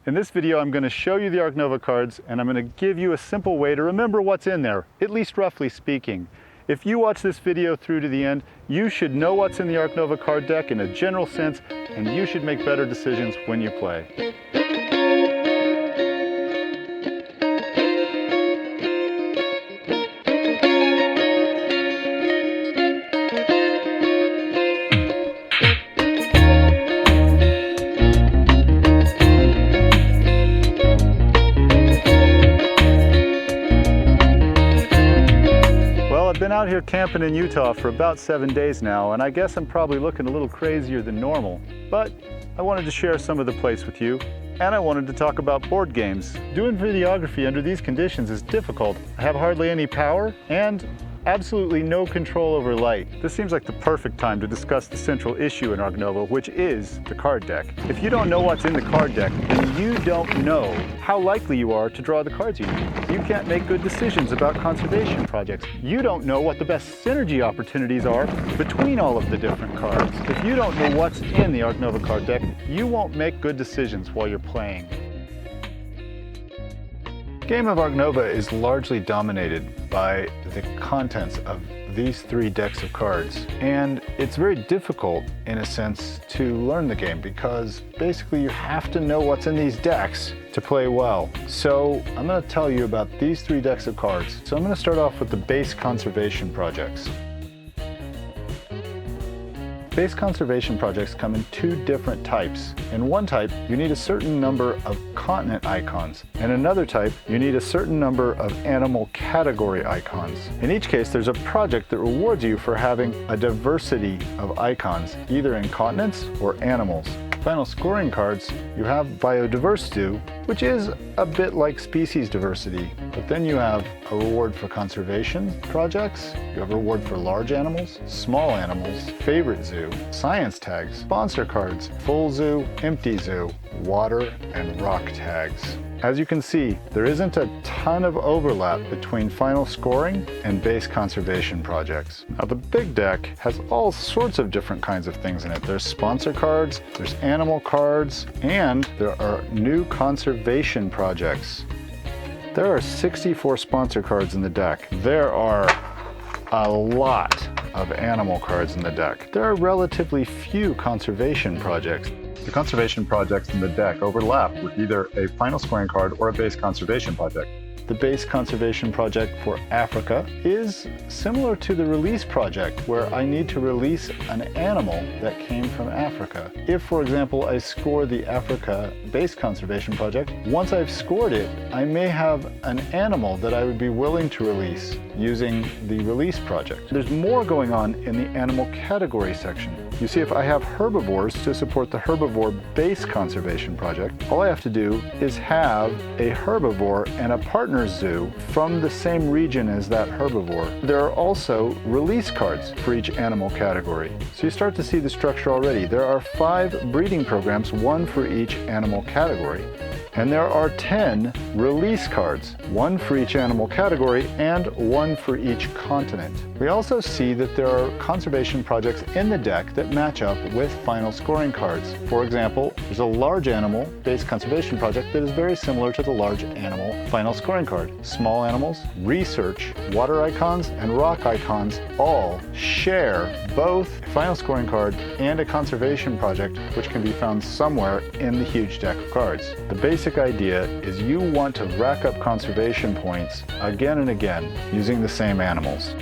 In this video, I'm going to show you the Ark Nova cards, and I'm going to give you a simple way to remember what's in there, at least roughly speaking. If you watch this video through to the end, you should know what's in the Ark Nova card deck in a general sense, and you should make better decisions when you play. I've been out here camping in Utah for about 7 days now, and I guess I'm probably looking a little crazier than normal. But I wanted to share some of the place with you, and I wanted to talk about board games. Doing videography under these conditions is difficult. I have hardly any power and absolutely no control over light. This seems like the perfect time to discuss the central issue in Ark Nova, which is the card deck. If you don't know what's in the card deck, then you don't know how likely you are to draw the cards you need. You can't make good decisions about conservation projects. You don't know what the best synergy opportunities are between all of the different cards. If you don't know what's in the Ark Nova card deck, you won't make good decisions while you're playing. The game of Ark Nova is largely dominated by the contents of these 3 decks of cards, and it's very difficult in a sense to learn the game because basically you have to know what's in these decks to play well. So I'm going to tell you about these 3 decks of cards. So I'm going to start off with the base conservation projects. Base conservation projects come in 2 different types. In one type, you need a certain number of continent icons. In another type, you need a certain number of animal category icons. In each case, there's a project that rewards you for having a diversity of icons, either in continents or animals. Final scoring cards, you have biodiverse zoo, which is a bit like species diversity, but then you have a reward for conservation projects, you have a reward for large animals, small animals, favorite zoo, science tags, sponsor cards, full zoo, empty zoo, water, and rock tags. As you can see, there isn't a ton of overlap between final scoring and base conservation projects. Now the big deck has all sorts of different kinds of things in it. There's sponsor cards, there's animal cards, and there are new conservation projects. There are 64 sponsor cards in the deck. There are a lot of animal cards in the deck. There are relatively few conservation projects. The conservation projects in the deck overlap with either a final scoring card or a base conservation project. The base conservation project for Africa is similar to the release project, where I need to release an animal that came from Africa. If, for example, I score the Africa base conservation project, once I've scored it, I may have an animal that I would be willing to release using the release project. There's more going on in the animal category section. You see, if I have herbivores to support the herbivore base conservation project, all I have to do is have a herbivore and a partner zoo from the same region as that herbivore. There are also release cards for each animal category. So you start to see the structure already. There are 5 breeding programs, 1 for each animal category. And there are 10 release cards, 1 for each animal category and 1 for each continent. We also see that there are conservation projects in the deck that match up with final scoring cards. For example, there's a large animal base conservation project that is very similar to the large animal final scoring card. Small animals, research, water icons, and rock icons all share both a final scoring card and a conservation project, which can be found somewhere in the huge deck of cards. The basic idea is you want to rack up conservation points again and again using the same animals.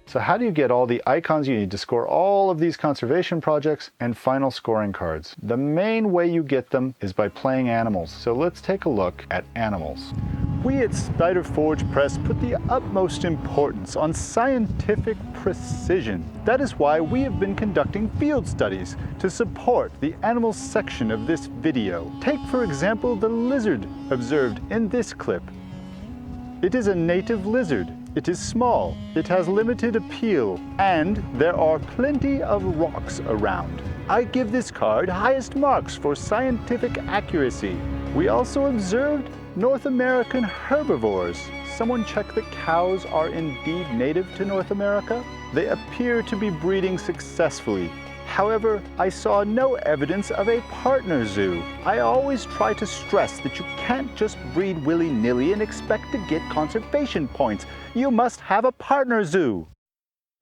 So how do you get all the icons you need to score all of these conservation projects and final scoring cards? The main way you get them is by playing animals. So let's take a look at animals. We at SpiderForge Press put the utmost importance on scientific precision. That is why we have been conducting field studies to support the animals section of this video. Take, for example, the lizard observed in this clip. It is a native lizard. It is small, it has limited appeal, and there are plenty of rocks around. I give this card highest marks for scientific accuracy. We also observed North American herbivores. Someone check that cows are indeed native to North America? They appear to be breeding successfully. However, I saw no evidence of a partner zoo. I always try to stress that you can't just breed willy-nilly and expect to get conservation points. You must have a partner zoo.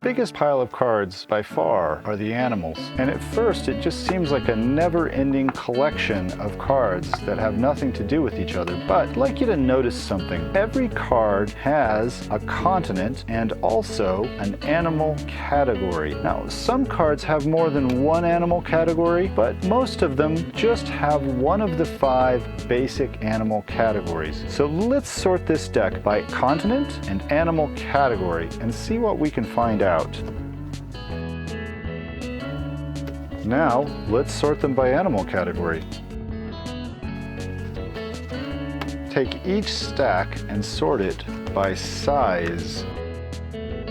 Biggest pile of cards by far are the animals, and at first it just seems like a never-ending collection of cards that have nothing to do with each other. But I'd like you to notice something. Every card has a continent and also an animal category. Now, some cards have more than one animal category, but most of them just have one of the 5 basic animal categories. So let's sort this deck by continent and animal category and see what we can find out. Now, let's sort them by animal category. Take each stack and sort it by size.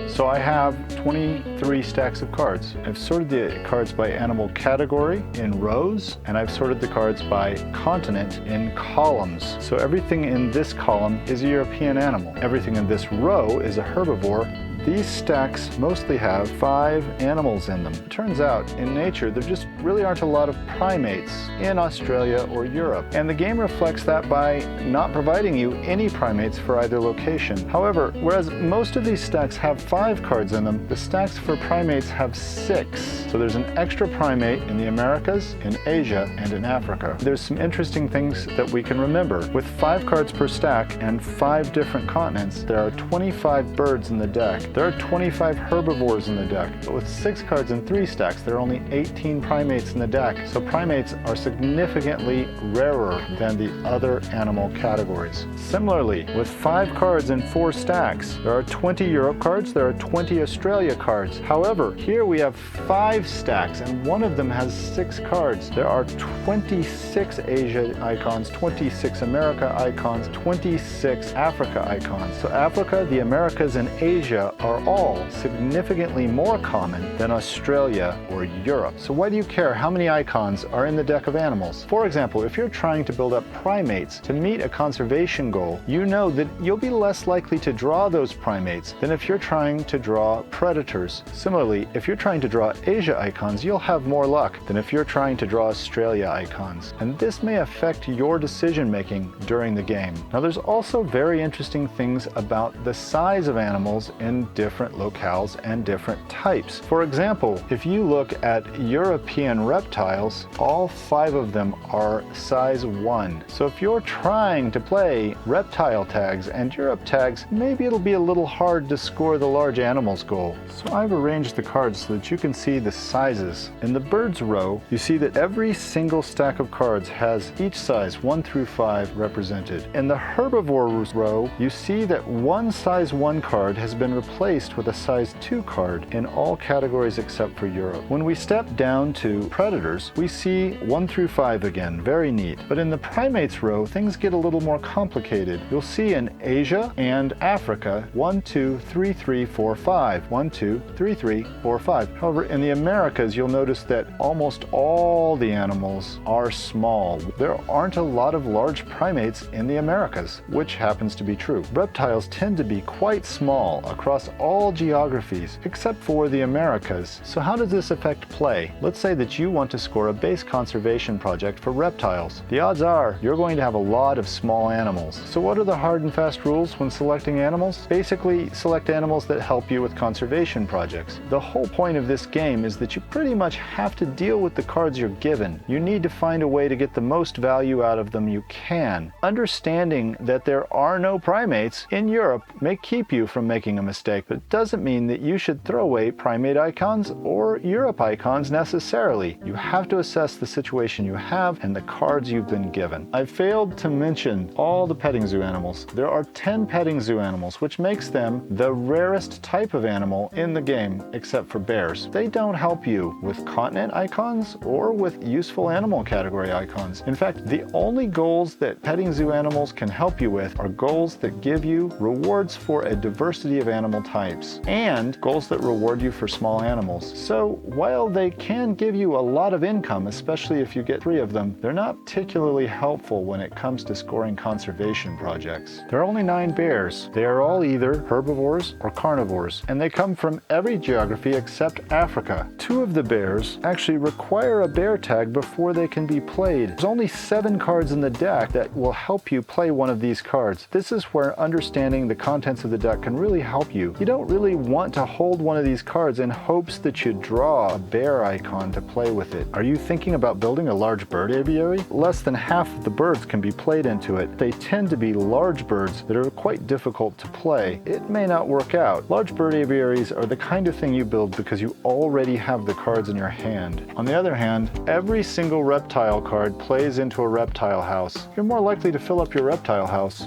So I have 23 stacks of cards. I've sorted the cards by animal category in rows, and I've sorted the cards by continent in columns. So everything in this column is a European animal. Everything in this row is a herbivore. These stacks mostly have 5 animals in them. It turns out, in nature, there just really aren't a lot of primates in Australia or Europe. And the game reflects that by not providing you any primates for either location. However, whereas most of these stacks have 5 cards in them, the stacks for primates have 6. So there's an extra primate in the Americas, in Asia, and in Africa. There's some interesting things that we can remember. With 5 cards per stack and 5 different continents, there are 25 birds in the deck. There are 25 herbivores in the deck, but with 6 cards and 3 stacks, there are only 18 primates in the deck. So primates are significantly rarer than the other animal categories. Similarly, with 5 cards and 4 stacks, there are 20 Europe cards, there are 20 Australia cards. However, here we have 5 stacks and one of them has 6 cards. There are 26 Asia icons, 26 America icons, 26 Africa icons. So Africa, the Americas, and Asia are all significantly more common than Australia or Europe. So why do you care how many icons are in the deck of animals? For example, if you're trying to build up primates to meet a conservation goal, you know that you'll be less likely to draw those primates than if you're trying to draw predators. Similarly, if you're trying to draw Asia icons, you'll have more luck than if you're trying to draw Australia icons. And this may affect your decision making during the game. Now, there's also very interesting things about the size of animals in different locales and different types. For example, if you look at European reptiles, all 5 of them are size 1. So if you're trying to play reptile tags and Europe tags, maybe it'll be a little hard to score the large animals goal. So I've arranged the cards so that you can see the sizes. In the birds row, you see that every single stack of cards has each size 1 through 5 represented. In the herbivores row, you see that one size 1 card has been replaced with a size 2 card in all categories except for Europe. When we step down to predators, we see 1 through 5 again, very neat. But in the primates row, things get a little more complicated. You'll see in Asia and Africa 1, 2, 3, 3, 4, 5. 1, 2, 3, 3, 4, 5. However, in the Americas, you'll notice that almost all the animals are small. There aren't a lot of large primates in the Americas, which happens to be true. Reptiles tend to be quite small across all geographies except for the Americas. So how does this affect play? Let's say that you want to score a base conservation project for reptiles. The odds are you're going to have a lot of small animals. So what are the hard and fast rules when selecting animals? Basically, select animals that help you with conservation projects. The whole point of this game is that you pretty much have to deal with the cards you're given. You need to find a way to get the most value out of them you can. Understanding that there are no primates in Europe may keep you from making a mistake. mistake, but it doesn't mean that you should throw away primate icons or Europe icons necessarily. You have to assess the situation you have and the cards you've been given. I failed to mention all the petting zoo animals. There are 10 petting zoo animals, which makes them the rarest type of animal in the game, except for bears. They don't help you with continent icons or with useful animal category icons. In fact, the only goals that petting zoo animals can help you with are goals that give you rewards for a diversity of animal types and goals that reward you for small animals. So while they can give you a lot of income, especially if you get 3 of them, they're not particularly helpful when it comes to scoring conservation projects. There are only 9 bears. They are all either herbivores or carnivores, and they come from every geography except Africa. 2 of the bears actually require a bear tag before they can be played. There's only 7 cards in the deck that will help you play one of these cards. This is where understanding the contents of the deck can really help you. You don't really want to hold one of these cards in hopes that you draw a bear icon to play with it. Are you thinking about building a large bird aviary? Less than half of the birds can be played into it. They tend to be large birds that are quite difficult to play. It may not work out. Large bird aviaries are the kind of thing you build because you already have the cards in your hand. On the other hand, every single reptile card plays into a reptile house. You're more likely to fill up your reptile house.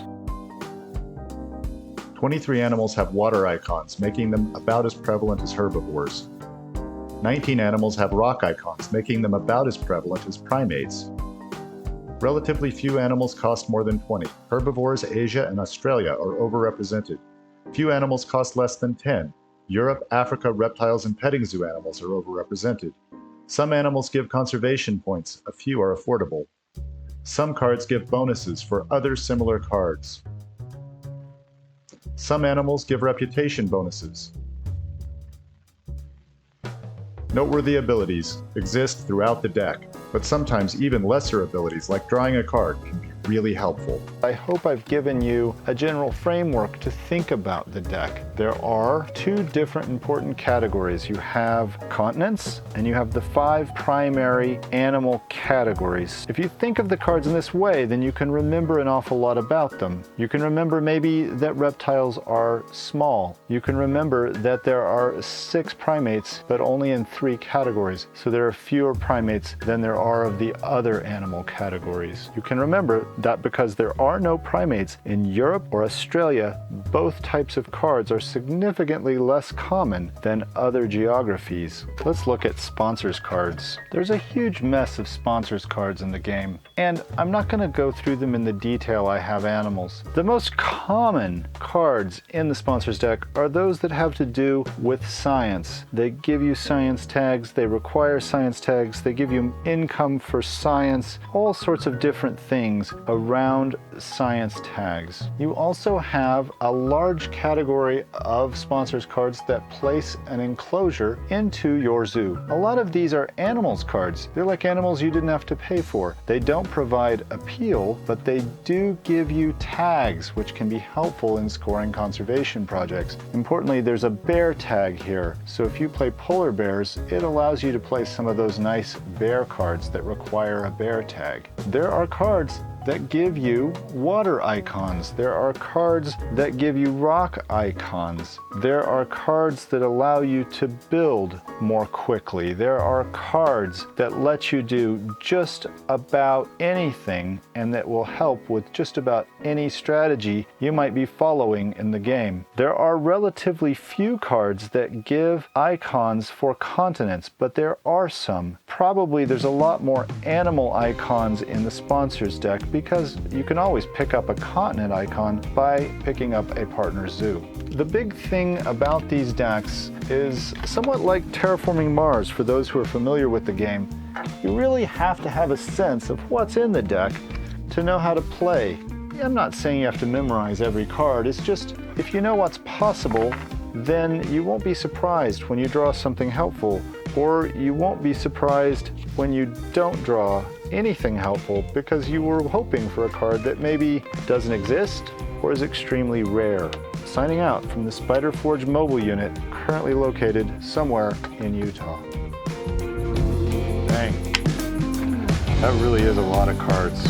23 animals have water icons, making them about as prevalent as herbivores. 19 animals have rock icons, making them about as prevalent as primates. Relatively few animals cost more than 20. Herbivores, Asia, and Australia are overrepresented. Few animals cost less than 10. Europe, Africa, reptiles, and petting zoo animals are overrepresented. Some animals give conservation points, a few are affordable. Some cards give bonuses for other similar cards. Some animals give reputation bonuses. Noteworthy abilities exist throughout the deck, but sometimes even lesser abilities like drawing a card can be really helpful. I hope I've given you a general framework to think about the deck. There are 2 different important categories. You have continents and you have the 5 primary animal categories. If you think of the cards in this way, then you can remember an awful lot about them. You can remember maybe that reptiles are small. You can remember that there are 6 primates, but only in 3 categories. So there are fewer primates than there are of the other animal categories. You can remember that because there are no primates in Europe or Australia, both types of cards are significantly less common than other geographies. Let's look at sponsors cards. There's a huge mess of sponsors cards in the game, and I'm not going to go through them in the detail I have animals. The most common cards in the sponsors deck are those that have to do with science. They give you science tags, they require science tags, they give you income for science, all sorts of different things around science tags. You also have a large category of sponsors cards that place an enclosure into your zoo. A lot of these are animals cards. They're like animals you didn't have to pay for. They don't provide appeal, but they do give you tags, which can be helpful in scoring conservation projects. Importantly, there's a bear tag here. So if you play polar bears, it allows you to play some of those nice bear cards that require a bear tag. There are cards that give you water icons. There are cards that give you rock icons. There are cards that allow you to build more quickly. There are cards that let you do just about anything and that will help with just about any strategy you might be following in the game. There are relatively few cards that give icons for continents, but there are some. Probably there's a lot more animal icons in the sponsors deck because you can always pick up a continent icon by picking up a partner zoo. The big thing about these decks is somewhat like terraforming Mars for those who are familiar with the game. You really have to have a sense of what's in the deck to know how to play. I'm not saying you have to memorize every card, it's just if you know what's possible, then you won't be surprised when you draw something helpful, or you won't be surprised when you don't draw anything helpful because you were hoping for a card that maybe doesn't exist or is extremely rare. Signing out from the SpiderForge mobile unit, currently located somewhere in Utah. Dang, that really is a lot of cards.